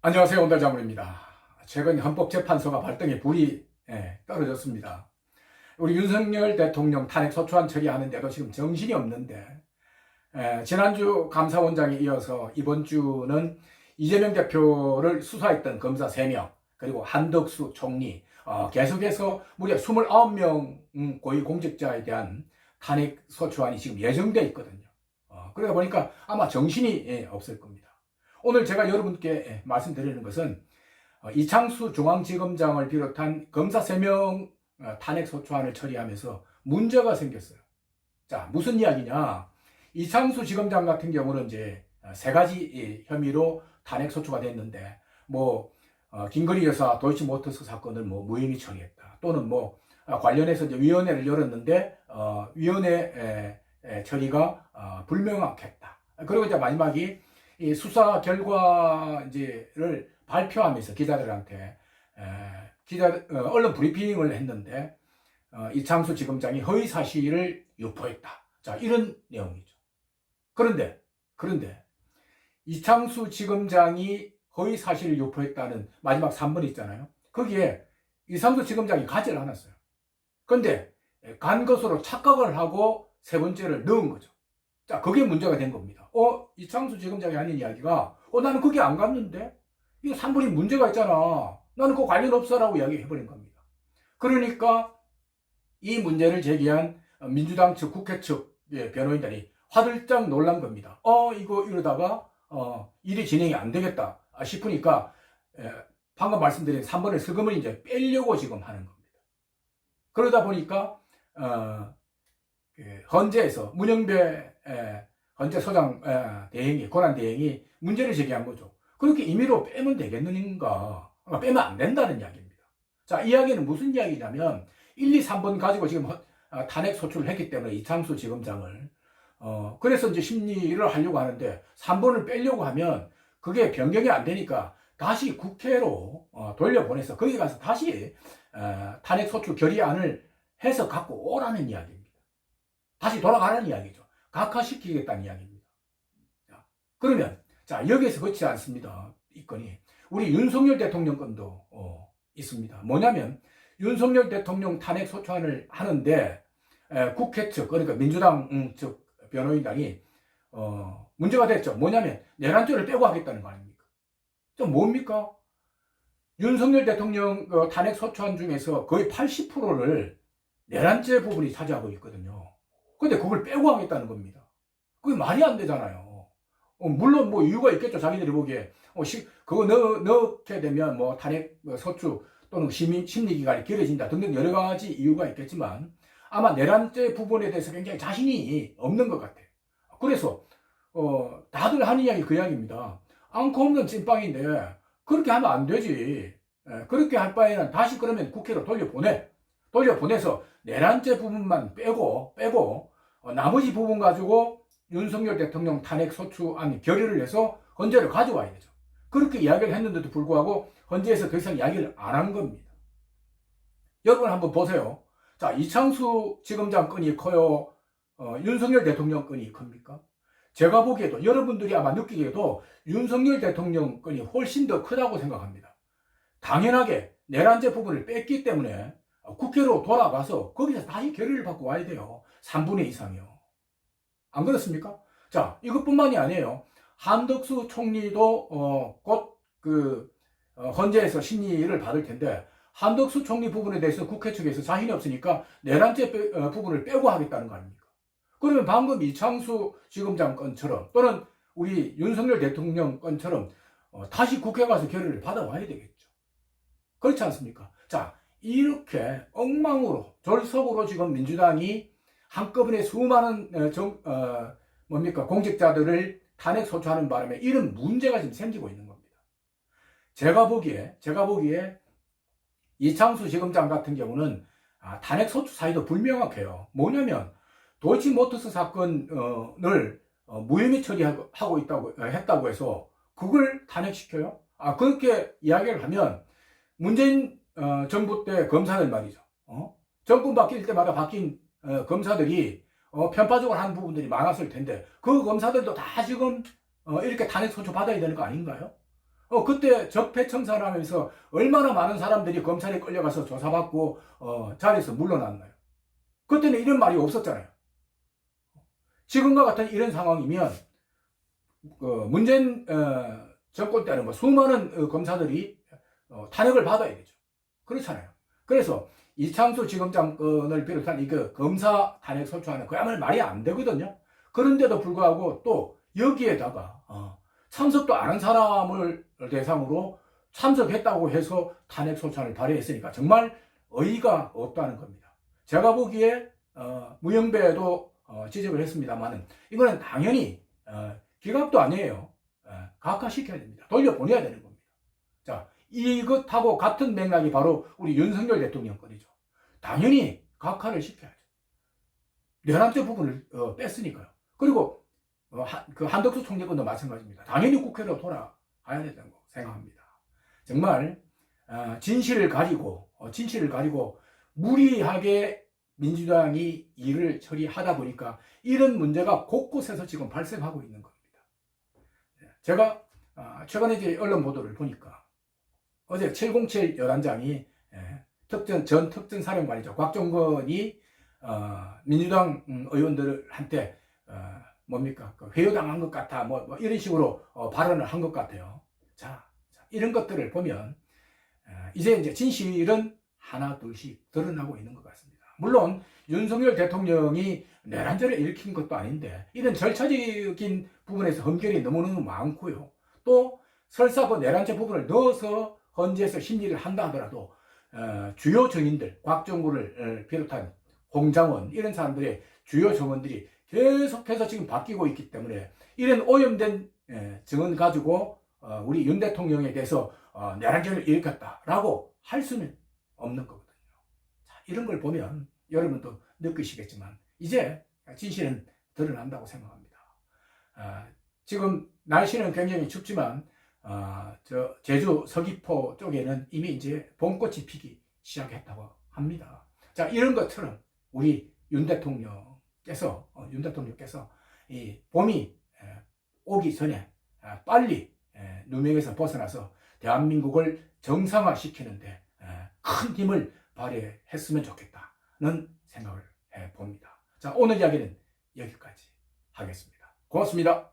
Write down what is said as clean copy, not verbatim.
안녕하세요. 온달장군입니다. 최근 헌법재판소가 발등에 불이 떨어졌습니다. 우리 윤석열 대통령 탄핵 소추안 처리하는데도 지금 정신이 없는데 지난주 감사원장에 이어서 이번 주는 이재명 대표를 수사했던 검사 3명 그리고 한덕수 총리 계속해서 무려 29명 고위공직자에 대한 탄핵 소추안이 지금 예정되어 있거든요. 그러다 보니까 아마 정신이 없을 겁니다. 오늘 제가 여러분께 말씀드리는 것은 이창수 중앙지검장을 비롯한 검사 3명 탄핵 소추안을 처리하면서 문제가 생겼어요. 자, 무슨 이야기냐? 이창수 지검장 같은 경우는 이제 3가지 혐의로 탄핵 소추가 됐는데, 긴거리 여사 도이치모터스 사건을 무혐의 처리했다. 또는 관련해서 이제 위원회를 열었는데, 위원회 처리가 불명확했다. 그리고 이제 마지막이 이 수사 결과를 발표하면서 기자들한테 언론 브리핑을 했는데 이창수 지검장이 허위 사실을 유포했다. 자, 이런 내용이죠. 그런데 이창수 지검장이 허위 사실을 유포했다는 마지막 3번 있잖아요. 거기에 이창수 지검장이 가지를 않았어요. 그런데 간 것으로 착각을 하고 3번째를 넣은 거죠. 자, 그게 문제가 된 겁니다. 이창수 지검장이 하는 이야기가, 나는 거기 안 갔는데? 이거 3번이 문제가 있잖아. 나는 그 관련 없어라고 이야기해버린 겁니다. 그러니까 이 문제를 제기한 민주당 측, 국회 측 변호인단이 화들짝 놀란 겁니다. 이거 이러다가, 일이 진행이 안 되겠다 싶으니까, 방금 말씀드린 3번의 슬금을 이제 빼려고 지금 하는 겁니다. 그러다 보니까, 헌재에서 문영배 헌재 소장 대행이 권한 대행이 문제를 제기한 거죠. 그렇게 임의로 빼면 되겠는가? 빼면 안 된다는 이야기입니다. 자, 이야기는 무슨 이야기냐면 1, 2, 3번 가지고 지금 탄핵 소추를 했기 때문에 이창수 지검장을 그래서 이제 심리를 하려고 하는데 3번을 빼려고 하면 그게 변경이 안 되니까 다시 국회로 돌려보내서 거기 가서 다시 탄핵 소추 결의안을 해서 갖고 오라는 이야기입니다. 다시 돌아가라는 이야기죠. 각하시키겠다는 이야기입니다. 자, 그러면 여기에서 그렇지 않습니다. 이 건이 우리 윤석열 대통령 건도 있습니다. 뭐냐면 윤석열 대통령 탄핵 소추안을 하는데 국회 측 그러니까 민주당 측 변호인단이 문제가 됐죠. 뭐냐면 내란죄를 빼고 하겠다는 거 아닙니까? 좀 뭡니까? 윤석열 대통령 탄핵 소추안 중에서 거의 80%를 내란죄 부분이 차지하고 있거든요. 근데 그걸 빼고 하겠다는 겁니다. 그게 말이 안 되잖아요. 물론 이유가 있겠죠. 자기들이 보기에. 그거 넣게 되면 탄핵 소추 또는 심리기간이 길어진다 등등 여러 가지 이유가 있겠지만 아마 내란죄 부분에 대해서 굉장히 자신이 없는 것 같아요. 그래서, 다들 하는 이야기 그 이야기입니다. 앙코 없는 찐빵인데 그렇게 하면 안 되지. 그렇게 할 바에는 다시 그러면 국회로 돌려보내서 내란죄 부분만 빼고 나머지 부분 가지고 윤석열 대통령 탄핵 소추안 결의를 해서 헌재를 가져와야 되죠. 그렇게 이야기를 했는데도 불구하고 헌재에서 더 이상 이야기를 안 한 겁니다. 여러분 한번 보세요. 자, 이창수 지검장 건이 커요? 윤석열 대통령 건이 큽니까? 제가 보기에도 여러분들이 아마 느끼기에도 윤석열 대통령 건이 훨씬 더 크다고 생각합니다. 당연하게 내란죄 부분을 뺐기 때문에 국회로 돌아가서 거기서 다시 결의를 받고 와야 돼요. 3분의 이상이요. 안 그렇습니까? 자, 이것뿐만이 아니에요. 한덕수 총리도 곧 헌재에서 심리를 받을 텐데 한덕수 총리 부분에 대해서 국회 측에서 자신이 없으니까 내란죄 부분을 빼고 하겠다는 거 아닙니까? 그러면 방금 이창수 지검장 건처럼 또는 우리 윤석열 대통령 건처럼 다시 국회 가서 결의를 받아와야 되겠죠. 그렇지 않습니까? 자, 이렇게 엉망으로 졸속으로 지금 민주당이 한꺼번에 수많은 공직자들을 탄핵 소추하는 바람에 이런 문제가 지금 생기고 있는 겁니다. 제가 보기에 이창수 지검장 같은 경우는 탄핵 소추 사유도 불명확해요. 뭐냐면 도이치모터스 사건을 무혐의 처리하고 했다고 해서 그걸 탄핵시켜요? 그렇게 이야기를 하면 문재인 정부 때 검사들 말이죠. 정권 바뀔 때마다 바뀐 검사들이 편파적으로 하는 부분들이 많았을 텐데 그 검사들도 다 지금 이렇게 탄핵 소추 받아야 되는 거 아닌가요? 그때 적폐청산을 하면서 얼마나 많은 사람들이 검찰에 끌려가서 조사받고 자리에서 물러났나요? 그때는 이런 말이 없었잖아요. 지금과 같은 이런 상황이면 문재인 정권 때는 뭐 수많은 검사들이 탄핵을 받아야 되죠. 그렇잖아요. 그래서 이창수 지검장을 비롯한 그 검사 탄핵 소추하는 그야말로 말이 안 되거든요. 그런데도 불구하고 또 여기에다가 참석도 안 한 사람을 대상으로 참석했다고 해서 탄핵 소추안을 발의했으니까 정말 어이가 없다는 겁니다. 제가 보기에 무영배도 지적을 했습니다만은 이거는 당연히 기각도 아니에요. 각하시켜야 됩니다. 돌려보내야 되는 겁니다. 자, 이것하고 같은 맥락이 바로 우리 윤석열 대통령 건이죠. 당연히 각하를 시켜야죠. 내란죄 부분을 뺐으니까요. 그리고 그 한덕수 총리 건도 마찬가지입니다. 당연히 국회로 돌아가야 된다고 생각합니다. 정말 진실을 가리고 무리하게 민주당이 일을 처리하다 보니까 이런 문제가 곳곳에서 지금 발생하고 있는 겁니다. 제가 최근에 이제 언론 보도를 보니까 어제 707 여단장이 전 특전사령관이죠. 곽종건이 민주당 의원들한테 뭡니까? 회유당한 것 같아. 뭐 이런 식으로 발언을 한 것 같아요. 자, 이런 것들을 보면 이제 진실은 하나 둘씩 드러나고 있는 것 같습니다. 물론 윤석열 대통령이 내란죄를 일으킨 것도 아닌데 이런 절차적인 부분에서 흠결이 너무너무 많고요. 또 설사 그 내란죄 부분을 넣어서 헌재에서 심리를 한다 하더라도 주요 증인들, 곽정구를 비롯한 홍장원 이런 사람들의 주요 증언들이 계속해서 지금 바뀌고 있기 때문에 이런 오염된 증언 가지고 우리 윤 대통령에 대해서 내란죄를 일으켰다라고 할 수는 없는 거거든요. 자, 이런 걸 보면 여러분도 느끼시겠지만 이제 진실은 드러난다고 생각합니다. 지금 날씨는 굉장히 춥지만 저 제주 서귀포 쪽에는 이미 이제 봄꽃이 피기 시작했다고 합니다. 자, 이런 것처럼 우리 윤 대통령께서 이 봄이 오기 전에 빨리 누명에서 벗어나서 대한민국을 정상화시키는데 큰 힘을 발휘했으면 좋겠다는 생각을 해봅니다. 자, 오늘 이야기는 여기까지 하겠습니다. 고맙습니다.